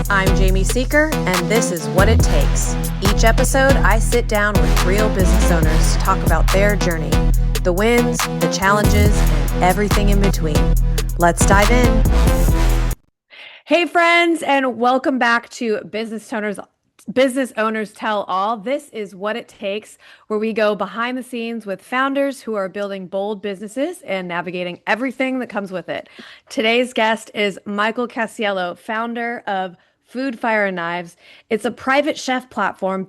I'm Jamie Seeker, and this is What It Takes. Each episode, I sit down with real business owners to talk about their journey, the wins, the challenges, and everything in between. Let's dive in. Hey, friends, and welcome back to Business Owners Tell All. This is What It Takes, where we go behind the scenes with founders who are building bold businesses and navigating everything that comes with it. Today's guest is Michael Casiello, founder of Food, Fire, and Knives. It's a private chef platform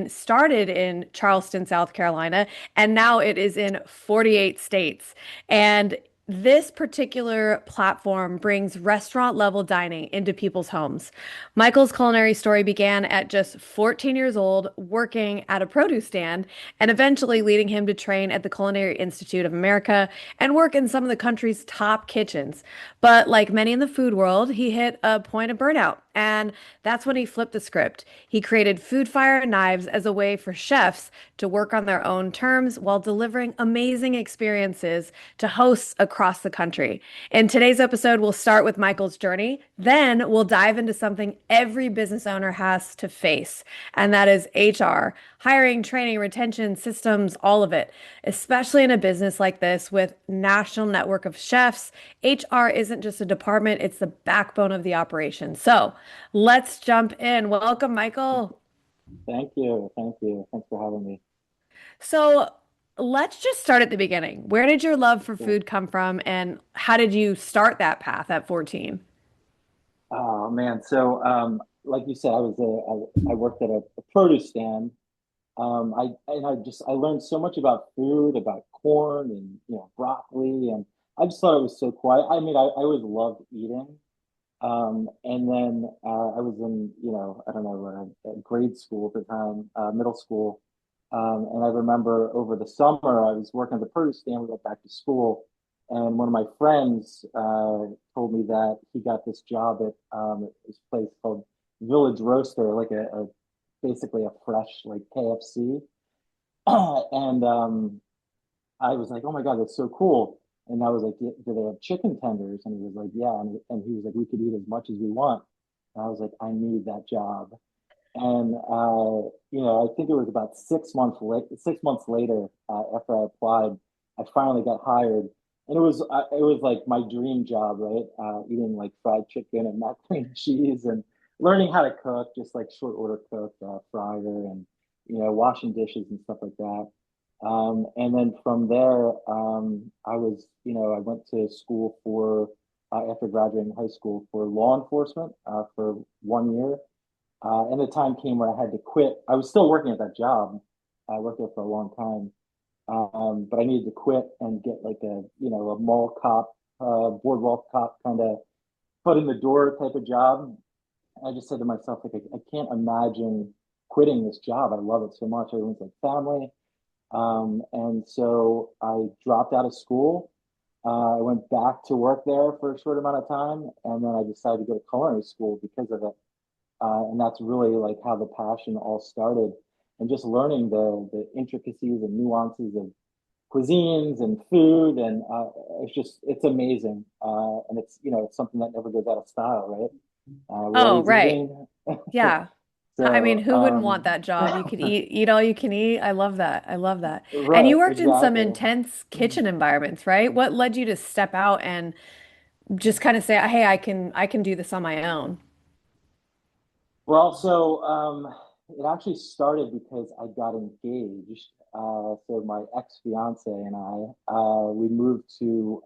started in Charleston, South Carolina, and now it is in 48 states. And this particular platform brings restaurant level dining into people's homes. Michael's culinary story began at just 14 years old, working at a produce stand, and eventually leading him to train at the Culinary Institute of America and work in some of the country's top kitchens. But like many in the food world, he hit a point of burnout. And that's when he flipped the script. He created Food, Fire, and Knives as a way for chefs to work on their own terms while delivering amazing experiences to hosts across the country. In today's episode, we'll start with Michael's journey. Then we'll dive into something every business owner has to face, and that is HR, hiring, training, retention, systems, all of it. Especially in a business like this with national network of chefs, HR isn't just a department, it's the backbone of the operation. So let's jump in. Welcome, Michael. Thank you. Thank you. Thanks for having me. So let's just start at the beginning. Where did your love for Sure. food come from, and how did you start that path at 14? Oh man. Like you said, I worked at a produce stand. I learned so much about food, about corn and broccoli, and I just thought it was so cool. I always loved eating. And then I was in I don't know grade school at the time, middle school. And I remember over the summer, I was working at the produce stand. We went back to school, and one of my friends told me that he got this job at this place called Village Roaster, like a basically a fresh like KFC. And I was like, oh my God, that's so cool. And I was like, do they have chicken tenders? And he was like, yeah. And he was like, we could eat as much as we want. And I was like, I need that job. And I think it was about 6 months late. 6 months later, after I applied, I finally got hired, and it was like my dream job, right? Eating like fried chicken and macaroni and cheese, and learning how to cook, just like short order cook, fryer, and washing dishes and stuff like that. And then from there, I went to school for after graduating high school for law enforcement for 1 year, and the time came where I had to quit. I was still working at that job. I worked there for a long time, but I needed to quit and get like a mall cop, boardwalk cop kind of foot in the door type of job. I just said to myself, like, I can't imagine quitting this job. I love it so much. Everyone's like family. And so I dropped out of school. I went back to work there for a short amount of time, and then I decided to go to culinary school because of it. And that's really like how the passion all started, and just learning the intricacies and nuances of cuisines and food, and it's amazing, and it's something that never goes out of style, right? We're Oh, always right. eating. Yeah. I mean, so who wouldn't want that job? You could eat all you can eat. I love that. I love that. And right, you worked in some exactly. intense kitchen environments, right? What led you to step out and just kind of say, "Hey, I can do this on my own." It actually started because I got engaged. So my ex-fiance and we moved to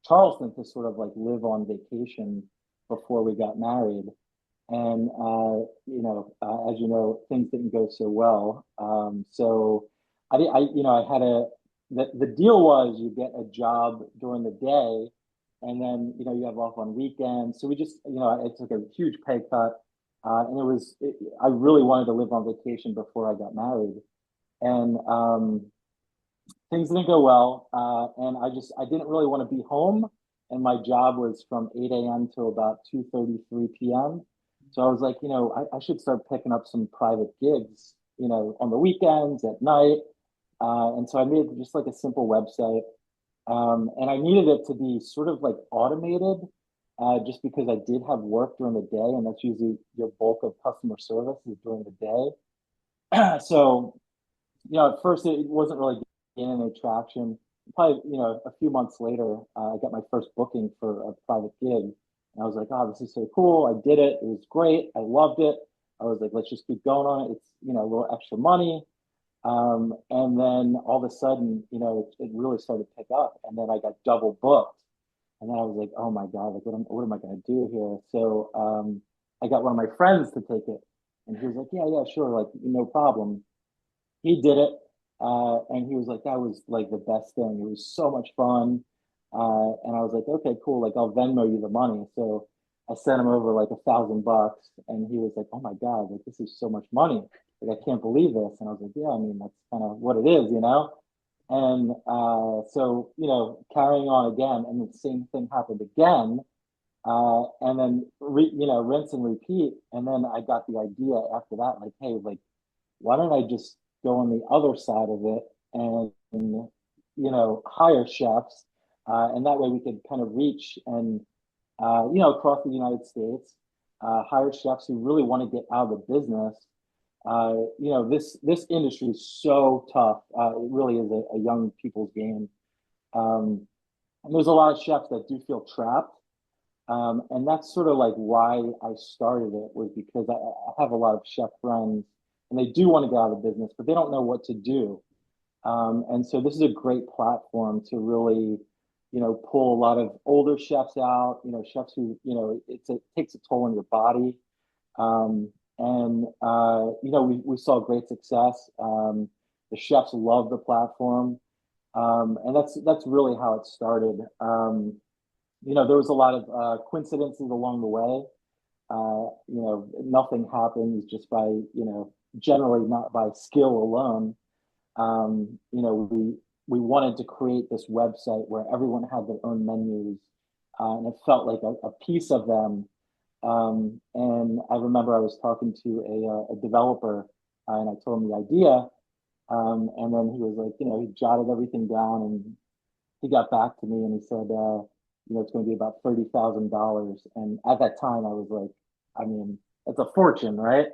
Charleston to sort of like live on vacation before we got married. And as you know, things didn't go so well. So I had the deal was you get a job during the day, and then you have off on weekends. So we just I took a huge pay cut, and I really wanted to live on vacation before I got married, and things didn't go well, and I didn't really want to be home, and my job was from 8 a.m. to about 2:33 p.m. So I was like, I should start picking up some private gigs, on the weekends at night. And so I made just like a simple website, and I needed it to be sort of like automated. just because I did have work during the day, and that's usually your bulk of customer service is during the day. So, at first it wasn't really gaining any traction. Probably, a few months later, I got my first booking for a private gig. And I was like, oh, this is so cool. I did it. It was great. I loved it. I was like, let's just keep going on it. It's, a little extra money. And then all of a sudden, it really started to pick up. And then I got double booked. And then I was like, oh my God, like what am I going to do here? So I got one of my friends to take it. And he was like, yeah, yeah, sure. Like, no problem. He did it. And he was like, that was like the best thing. It was so much fun. And I was like, okay, cool. Like I'll Venmo you the money. So I sent him over like $1,000 and he was like, oh my God, like this is so much money. Like I can't believe this. And I was like, yeah, I mean, that's kind of what it is. And so, carrying on again, and the same thing happened again. And then, rinse and repeat. And then I got the idea after that, like, hey, like, why don't I just go on the other side of it and, hire chefs? And that way we could kind of reach and, across the United States, hire chefs who really want to get out of the business. This industry is so tough. It really is a young people's game. Um, and there's a lot of chefs that do feel trapped. And that's sort of like why I started it was because I have a lot of chef friends and they do want to get out of the business, but they don't know what to do. And so this is a great platform to really, pull a lot of older chefs out, chefs who, it takes a toll on your body. We saw great success. The chefs love the platform. And that's really how it started. There was a lot of coincidences along the way. Nothing happens just by, generally not by skill alone. We wanted to create this website where everyone had their own menus, and it felt like a piece of them. And I remember I was talking to a developer, and I told him the idea, and then he was like, he jotted everything down, and he got back to me, and he said, it's going to be about $30,000. And at that time, I was like, I mean, it's a fortune, right?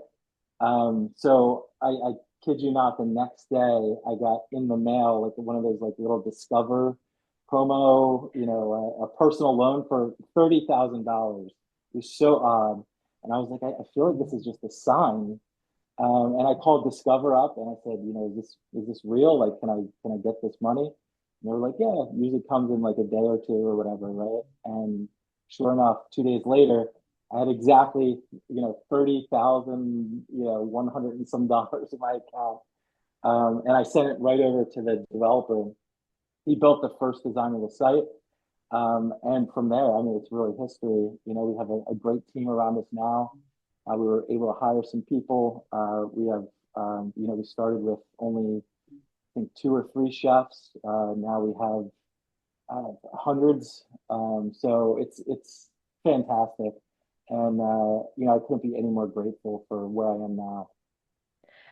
So I kid you not, the next day I got in the mail like one of those like little Discover promo, a personal loan for $30,000. It was so odd, and I was like, I feel like this is just a sign. And I called Discover up and I said, is this real? Like, can I get this money? And they were like, yeah, it usually comes in like a day or two or whatever, right? And sure enough, 2 days later, I had exactly, 30,000, 100 and some dollars in my account. And I sent it right over to the developer. He built the first design of the site. And from there, I mean, it's really history. We have a great team around us now. We were able to hire some people. We have, we started with only, I think, two or three chefs. Now we have hundreds. So it's fantastic. And, I couldn't be any more grateful for where I am now.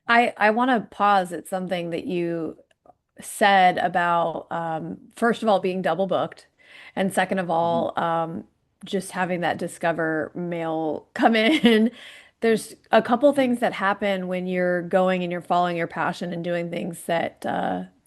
I want to pause at something that you said about first of all being double booked, and second of Mhm. all just having that Discover mail come in. There's a couple things that happen when you're going and you're following your passion and doing things that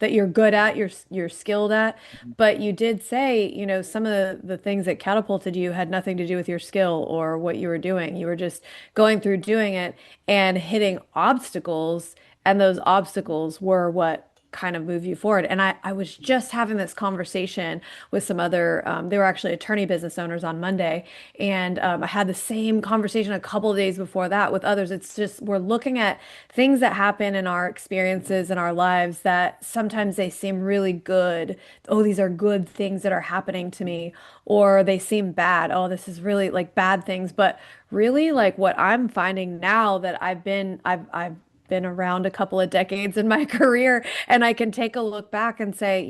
you're good at, you're skilled at. But you did say, some of the things that catapulted you had nothing to do with your skill or what you were doing. You were just going through doing it and hitting obstacles, and those obstacles were what kind of move you forward. And I was just having this conversation with some other, they were actually attorney business owners on Monday. And I had the same conversation a couple of days before that with others. It's just, we're looking at things that happen in our experiences in our lives that sometimes they seem really good. Oh, these are good things that are happening to me. Or they seem bad. Oh, this is really like bad things. But really, like what I'm finding now that I've been around a couple of decades in my career, and I can take a look back and say,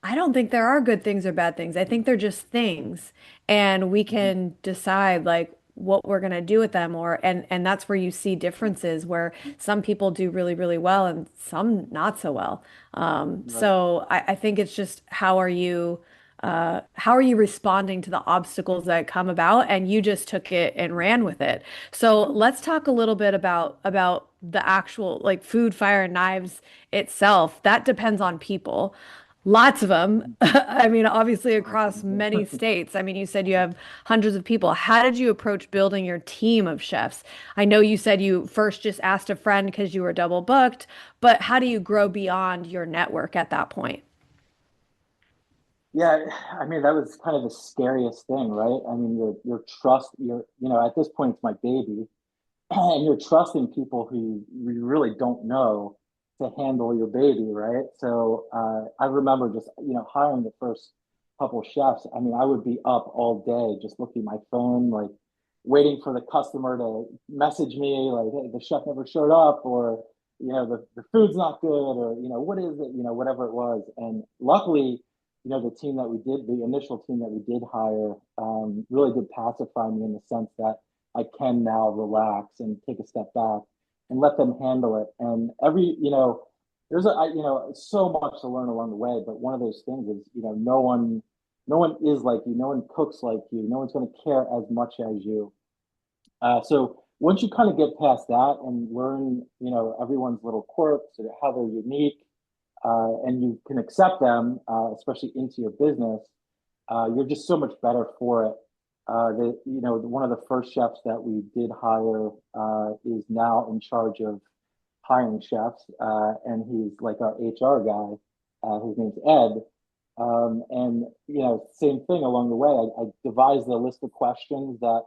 I don't think there are good things or bad things. I think they're just things, and we can decide like what we're going to do with them, or and that's where you see differences where some people do really, really well and some not so well. Right. So I think it's just how are you how are you responding to the obstacles that come about? And you just took it and ran with it. So let's talk a little bit about the actual like food, fire, and knives itself. That depends on people. Lots of them. I mean, obviously across Awesome. many states. I mean, you said you have hundreds of people. How did you approach building your team of chefs? I know you said you first just asked a friend because you were double booked, but how do you grow beyond your network at that point? Yeah, I mean that was kind of the scariest thing, right? I mean, your trust, at this point it's my baby, and you're trusting people who you really don't know to handle your baby, right? So I remember just hiring the first couple chefs. I mean, I would be up all day just looking at my phone, like waiting for the customer to message me, like, "Hey, the chef never showed up," or the food's not good, or what is it, whatever it was. And luckily, the team that we did, the initial team that we did hire, really did pacify me in the sense that I can now relax and take a step back and let them handle it. And there's so much to learn along the way. But one of those things is, no one is like you, no one cooks like you, no one's going to care as much as you. So once you kind of get past that and learn, everyone's little quirks and how they're unique, and you can accept them, especially into your business, you're just so much better for it. One of the first chefs that we did hire is now in charge of hiring chefs, and he's like our HR guy. His name's Ed. And same thing along the way. I devised a list of questions that,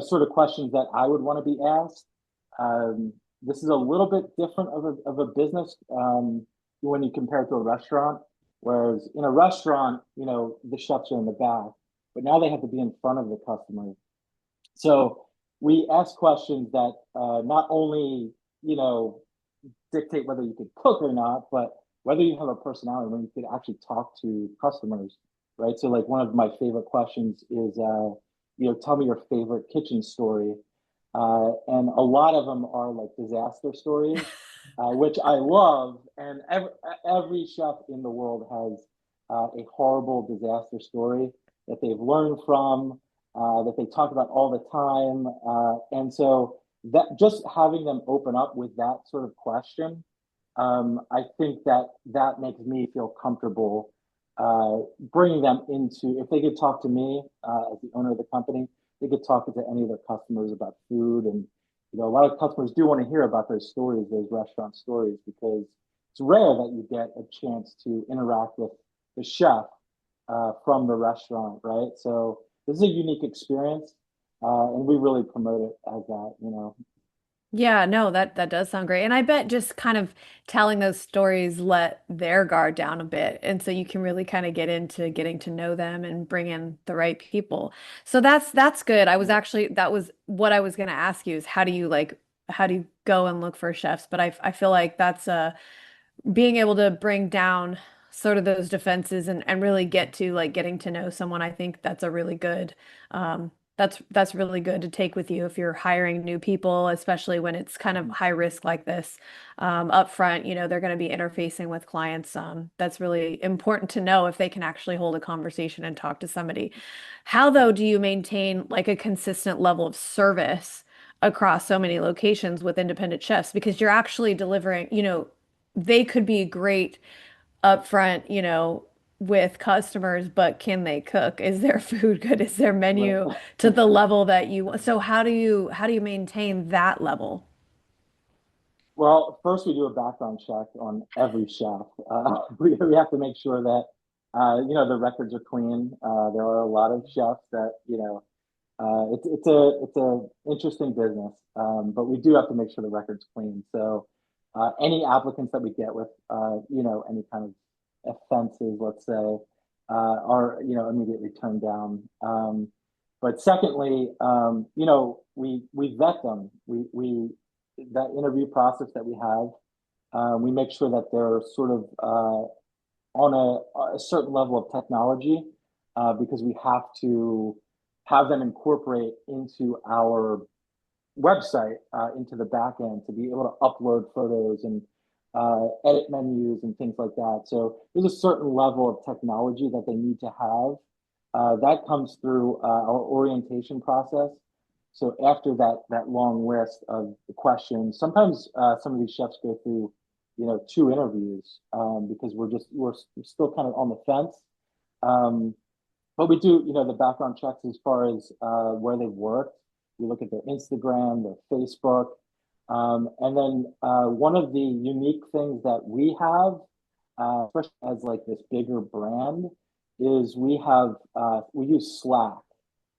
sort of questions that I would want to be asked. This is a little bit different of a business when you compare it to a restaurant. Whereas in a restaurant, the chefs are in the back, but now they have to be in front of the customer. So we ask questions that not only, dictate whether you could cook or not, but whether you have a personality when you could actually talk to customers, right? So like one of my favorite questions is, tell me your favorite kitchen story. And a lot of them are like disaster stories, which I love. And every chef in the world has a horrible disaster story that they've learned from, that they talk about all the time. And so that just having them open up with that sort of question, I think that makes me feel comfortable bringing them into, if they could talk to me as the owner of the company, they could talk to any of their customers about food. And a lot of customers do want to hear about those stories, those restaurant stories, because it's rare that you get a chance to interact with the chef from the restaurant, right? So this is a unique experience, and we really promote it as that. Yeah, no, that does sound great. And I bet just kind of telling those stories let their guard down a bit. And so you can really kind of get into getting to know them and bring in the right people. So that's good. I was actually that was what I was going to ask you is how do you go and look for chefs? But I feel like that's being able to bring down sort of those defenses and really get to like getting to know someone. I think that's a really good that's really good to take with you if you're hiring new people, especially when it's kind of high risk like this. Up front, they're going to be interfacing with clients. That's really important to know if they can actually hold a conversation and talk to somebody. How, though, do you maintain like a consistent level of service across so many locations with independent chefs? Because you're actually delivering, they could be great upfront, with customers, but can they cook? Is their food good? Is their menu Right. to the level that you want? So how do you maintain that level? Well, first we do a background check on every chef. We have to make sure that the records are clean. There are a lot of chefs that it's a interesting business, but we do have to make sure the record's clean. So any applicants that we get with any kind of offenses, let's say, are immediately turned down. But secondly, we vet them. We that interview process that we have, we make sure that they're sort of on a certain level of technology, because we have to have them incorporate into our website, into the back end to be able to upload photos and edit menus and things like that. So there's a certain level of technology that they need to have. That comes through our orientation process. So after that long list of the questions, sometimes some of these chefs go through, two interviews because we're still kind of on the fence. Um, but we do, the background checks as far as where they've worked. We look at their Instagram, their Facebook. And then one of the unique things that we have, especially as like this bigger brand, is we use Slack.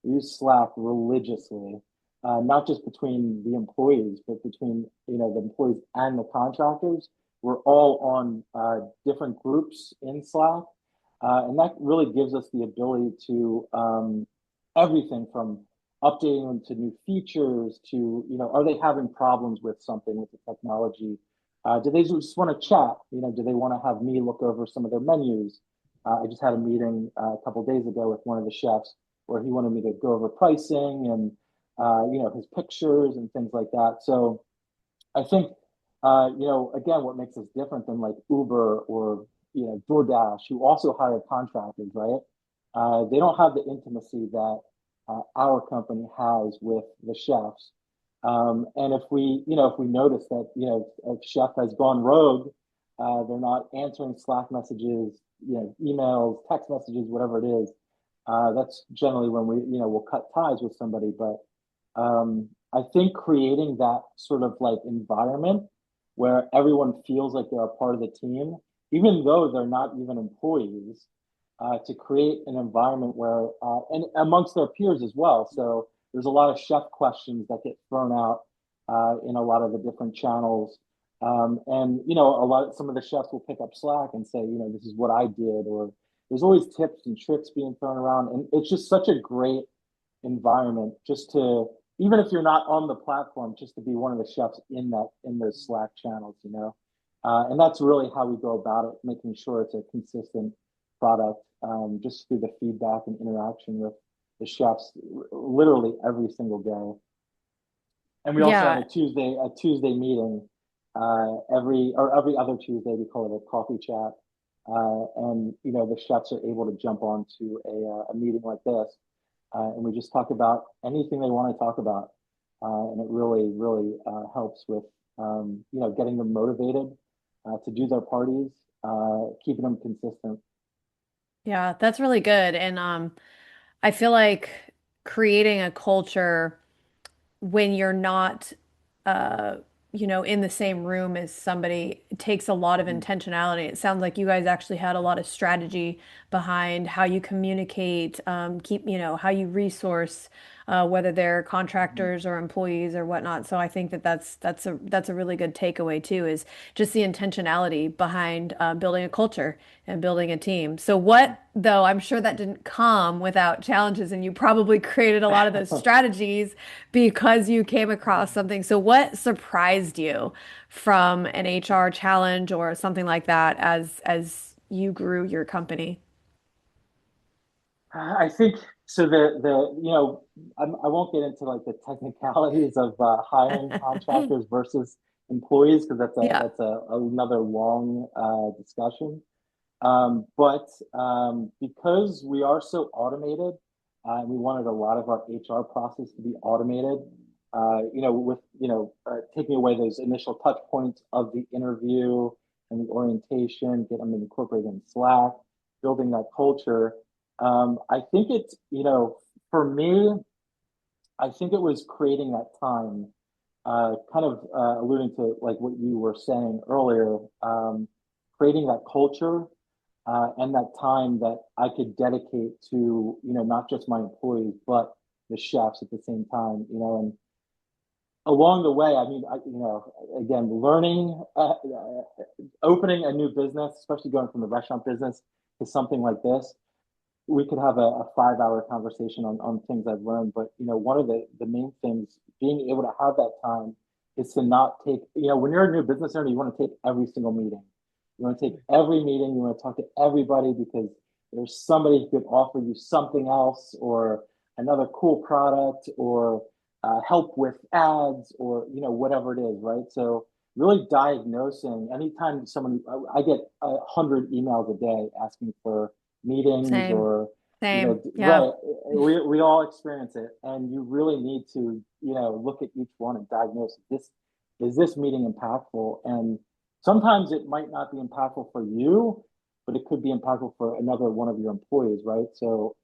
We use Slack religiously, not just between the employees, but between the employees and the contractors. We're all on different groups in Slack, and that really gives us the ability to everything from updating them to new features to, are they having problems with something with the technology? Do they just want to chat? Do they want to have me look over some of their menus? I just had a meeting a couple of days ago with one of the chefs where he wanted me to go over pricing and, his pictures and things like that. So I think, again, what makes us different than like Uber or, DoorDash, who also hire contractors, right? They don't have the intimacy that our company has with the chefs. And if we notice that, a chef has gone rogue, they're not answering Slack messages, emails, text messages, whatever it is. That's generally when we'll cut ties with somebody. But I think creating that sort of like environment where everyone feels like they're a part of the team, even though they're not even employees, to create an environment where, and amongst their peers as well. So there's a lot of chef questions that get thrown out in a lot of the different channels. And, some of the chefs will pick up Slack and say, this is what I did, or there's always tips and tricks being thrown around. And it's just such a great environment just to, even if you're not on the platform, just to be one of the chefs in those Slack channels, and that's really how we go about it, making sure it's a consistent product, just through the feedback and interaction with the chefs literally every single day. And we also have Yeah. a Tuesday meeting, every other Tuesday. We call it a coffee chat. And the chefs are able to jump on to a meeting like this, and we just talk about anything they want to talk about, and it really, really helps with getting them motivated to do their parties, keeping them consistent. Yeah, that's really good. And I feel like creating a culture when you're not uh in the same room as somebody, it takes a lot of Mhm. intentionality. It sounds like you guys actually had a lot of strategy behind how you communicate, keep, how you resource, whether they're Mhm. contractors or employees or whatnot. So I think that that's a really good takeaway too, is just the intentionality behind building a culture and building a team. So what, though, I'm sure that didn't come without challenges, and you probably created a lot of those strategies because you came across something. So what surprised you from an HR challenge or something like that as you grew your company? I think so. I won't get into like the technicalities of hiring contractors versus employees because Yeah. another long discussion. But because we are so automated, and we wanted a lot of our HR process to be automated, with taking away those initial touch points of the interview and the orientation, get them incorporated in Slack, building that culture. I think it's, for me, I think it was creating that time, kind of alluding to like what you were saying earlier, creating that culture and that time that I could dedicate to, not just my employees, but the chefs at the same time, and along the way, I mean, again, learning, opening a new business, especially going from the restaurant business to something like this, we could have a 5 hour conversation on things I've learned. But one of the main things, being able to have that time, is to not take, when you're a new business owner, you want to take every single meeting. You want to take every meeting, you want to talk to everybody because there's somebody who could offer you something else or another cool product or help with ads or whatever it is, right? So really diagnosing anytime someone, I get 100 emails a day asking for meetings Same, or, same. Yeah. right. We all experience it. And you really need to, look at each one and diagnose this, is this meeting impactful? And sometimes it might not be impactful for you, but it could be impactful for another one of your employees, right? So,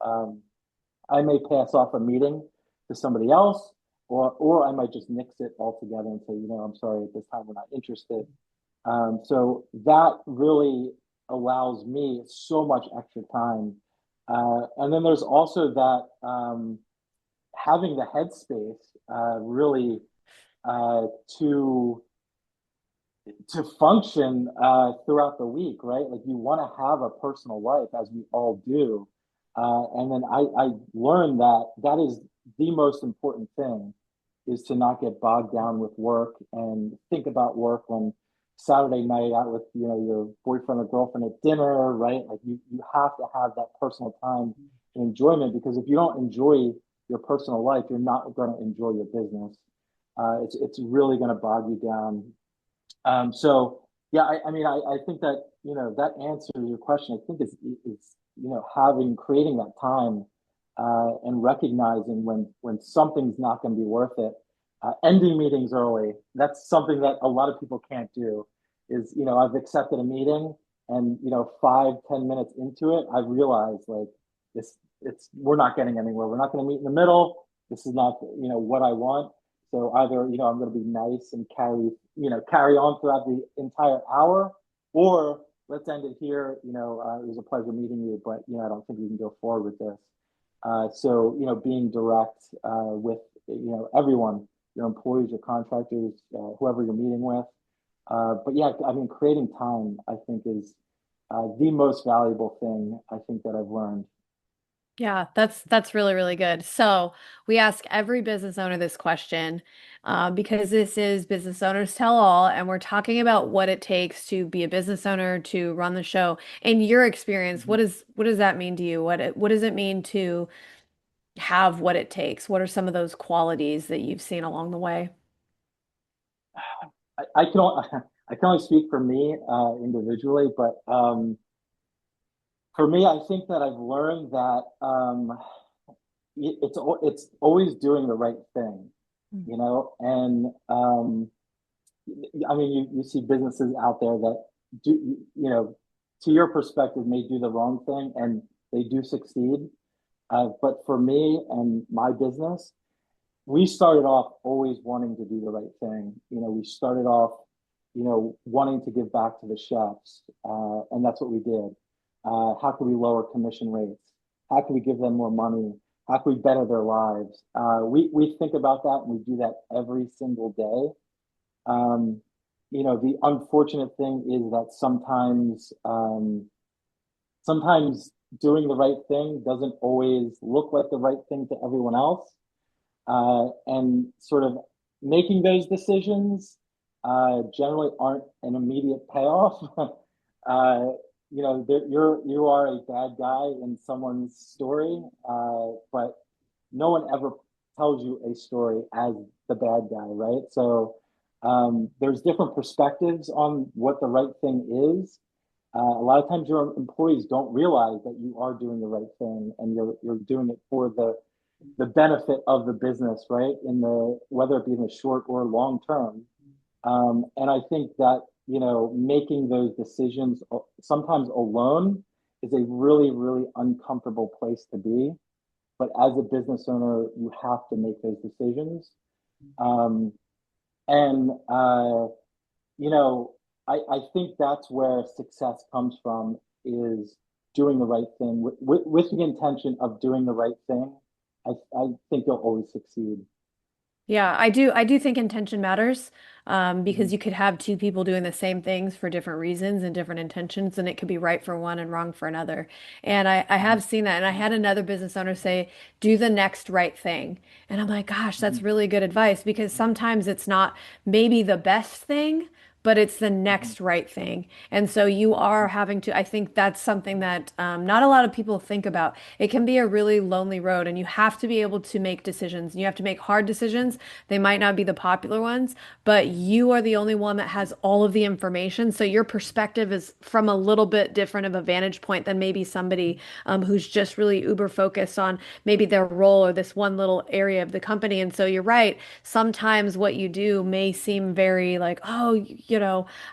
I may pass off a meeting to somebody else, or I might just nix it altogether and say, I'm sorry, at this time we're not interested. So that really allows me so much extra time. And then there's also that having the headspace really uh, to to function throughout the week, right? Like you want to have a personal life, as we all do. And then I learned that that is the most important thing is to not get bogged down with work and think about work when Saturday night out with your boyfriend or girlfriend at dinner, right? Like you have to have that personal time and enjoyment because if you don't enjoy your personal life, you're not going to enjoy your business. It's really going to bog you down. So yeah, I mean, I think that, that answers your question. I think is, having, creating that time, and recognizing when something's not going to be worth it. Ending meetings early. That's something that a lot of people can't do is, I've accepted a meeting and, 5, 10 minutes into it, I've realized like we're not getting anywhere. We're not going to meet in the middle. This is not, what I want. So either, I'm going to be nice and carry on throughout the entire hour, or let's end it here. It was a pleasure meeting you, but I don't think we can go forward with this. So being direct with everyone, your employees, your contractors, whoever you're meeting with. But yeah, I mean, creating time, I think, is the most valuable thing I think that I've learned. Yeah, that's really, really good. So we ask every business owner this question because this is Business Owners Tell All, and we're talking about what it takes to be a business owner, to run the show. In your experience, Mhm. what does that mean to you? What does it mean to have what it takes? What are some of those qualities that you've seen along the way? I can only, I can only speak for me individually, but for me, I think that I've learned that it's always doing the right thing, and I mean, you see businesses out there that do, to your perspective, may do the wrong thing and they do succeed. But for me and my business, we started off always wanting to do the right thing. We started off, wanting to give back to the chefs, and that's what we did. How can we lower commission rates? How can we give them more money? How can we better their lives? We think about that and we do that every single day. Um, the unfortunate thing is that sometimes doing the right thing doesn't always look like the right thing to everyone else. And sort of making those decisions generally aren't an immediate payoff. You are a bad guy in someone's story, but no one ever tells you a story as the bad guy, right? So there's different perspectives on what the right thing is. A lot of times your employees don't realize that you are doing the right thing and you're doing it for the benefit of the business, right? In the whether it be in the short or long term. And I think that making those decisions sometimes alone is a really, really uncomfortable place to be. But as a business owner, you have to make those decisions. Um, and you know, I think that's where success comes from is doing the right thing with the intention of doing the right thing. I think you'll always succeed. Yeah, I do think intention matters because Mhm. you could have two people doing the same things for different reasons and different intentions, and it could be right for one and wrong for another. And I Mhm. have seen that. And I had another business owner say, do the next right thing. And I'm like, gosh, that's Mhm. really good advice because sometimes it's not maybe the best thing, but it's the next right thing. And so you are having to, I think that's something that not a lot of people think about. It can be a really lonely road, and you have to be able to make decisions. You have to make hard decisions. They might not be the popular ones, but you are the only one that has all of the information. So your perspective is from a little bit different of a vantage point than maybe somebody who's just really uber focused on maybe their role or this one little area of the company. And so you're right. Sometimes what you do may seem very like, oh,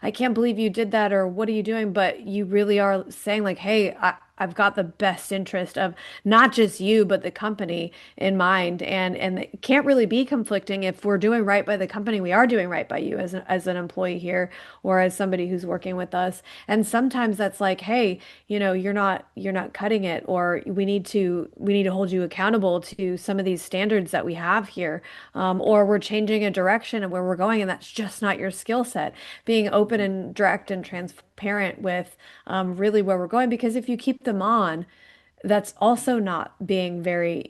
I can't believe you did that, or what are you doing? But you really are saying like, hey, I've got the best interest of not just you, but the company in mind. And it can't really be conflicting. If we're doing right by the company, we are doing right by you as an employee here or as somebody who's working with us. And sometimes that's like, hey, you're not cutting it, or we need to hold you accountable to some of these standards that we have here. Or we're changing a direction of where we're going, and that's just not your skill set. Being open and direct and transparent with really where we're going, because if you keep them on, that's also not being very,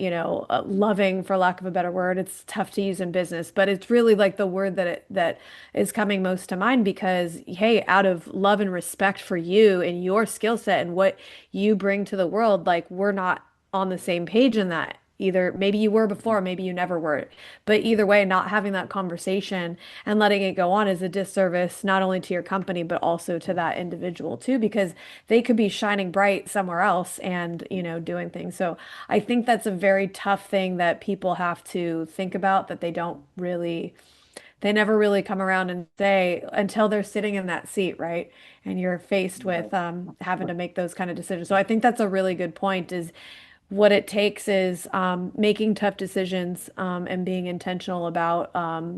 loving, for lack of a better word. It's tough to use in business, but it's really like the word that is coming most to mind because, hey, out of love and respect for you and your skill set and what you bring to the world, like we're not on the same page in that. Either maybe you were before, maybe you never were. But either way, not having that conversation and letting it go on is a disservice not only to your company, but also to that individual too, because they could be shining bright somewhere else and, doing things. So I think that's a very tough thing that people have to think about that they never really come around and say until they're sitting in that seat, right? And you're faced with having to make those kind of decisions. So I think that's a really good point is what it takes is making tough decisions and being intentional about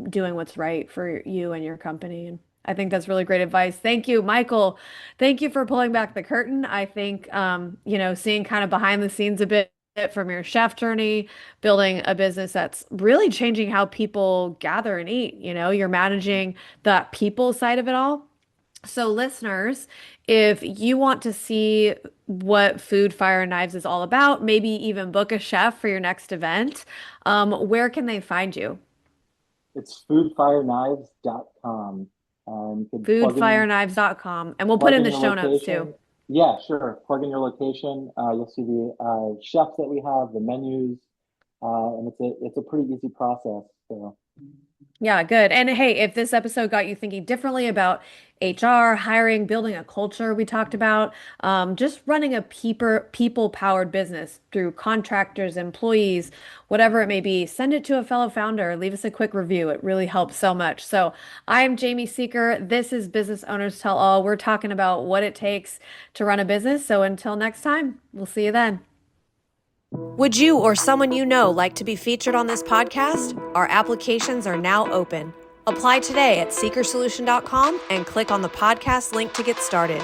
doing what's right for you and your company. And I think that's really great advice. Thank you, Michael. Thank you for pulling back the curtain. I think, seeing kind of behind the scenes a bit from your chef journey, building a business that's really changing how people gather and eat. You're managing the people side of it all. So, listeners, if you want to see what Food, Fire, and Knives is all about, maybe even book a chef for your next event, where can they find you? It's foodfireknives.com. You can Foodfireknives.com. And we'll put plug in in the your show notes too. location. Yeah, sure. Plug in your location. You'll see the chefs that we have, the menus, and it's a pretty easy process. So Yeah, good. And hey, if this episode got you thinking differently about HR, hiring, building a culture we talked about, just running a people-powered business through contractors, employees, whatever it may be, send it to a fellow founder. Leave us a quick review. It really helps so much. So I'm Jamie Seeker. This is Business Owners Tell All. We're talking about what it takes to run a business. So until next time, we'll see you then. Would you or someone you know like to be featured on this podcast? Our applications are now open. Apply today at seekersolution.com and click on the podcast link to get started.